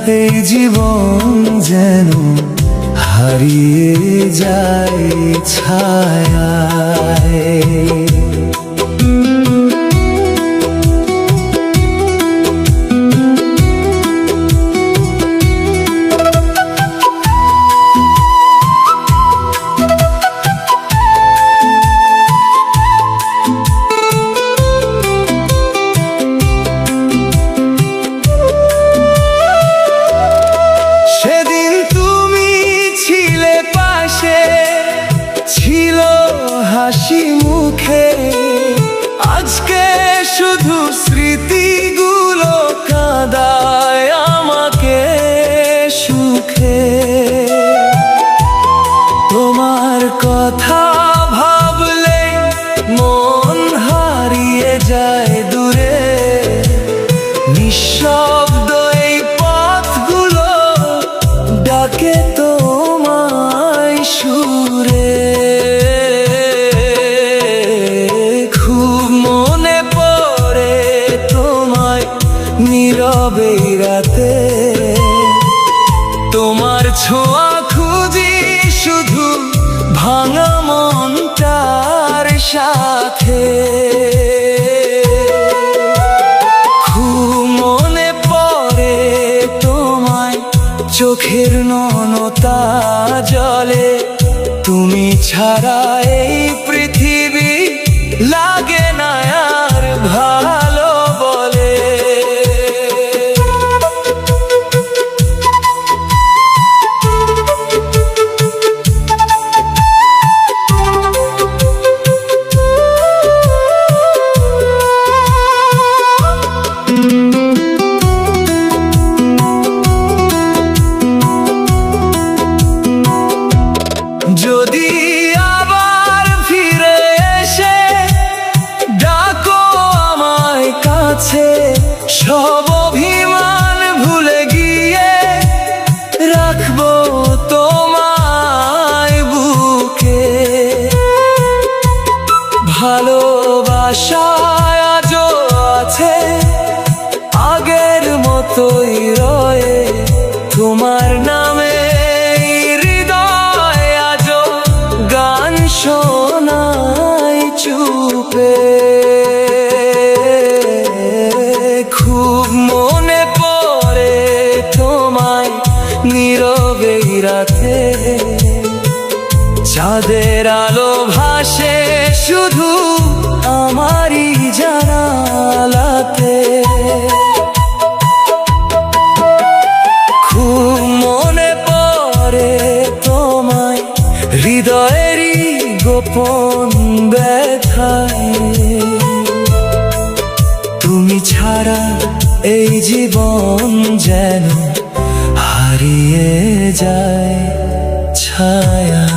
এই জীবন যেন হারিয়ে যায় ছায়ায়। ছিল হাসি মুখে, আজকে শুধু স্মৃতিগুলো কাঁদায় আমাকে সুখে। তোমার কথা ভাবলে মন হারিয়ে যায় দূরে, নিঃশব্দ এই পথগুলো ডাকে তোমায় সুরে। নীরবে রাতে তোমার ছোঁয়া খুঁজি শুধু ভাঙা মনটার সাথে। খুব মনে পড়ে তোমায়, চোখের ননতা জলে, তুমি ছাড়া এই পৃথিবী লাগে না আর ভালো বলে। যদি আবার ফিরে এসে ডাকো আমায় কাছে, সব অভিমান ভুলে গিয়ে রাখবো তোমায় বুকে। ভালোবাসায় আজও আছে, আগের মতোই রয়ে তোমার নামে শোনাই চুপে। খুব মনে পড়ে তোমায় নীরবে রাতে, চাঁদের আলো ভাসে শুধু আমারই জানালাতে। খুব মনে পড়ে তোমায় হৃদয়েরই গোপন ব্যথায়। তুমি ছাড়া এই জীবন যেন হারিয়ে যায় ছায়া।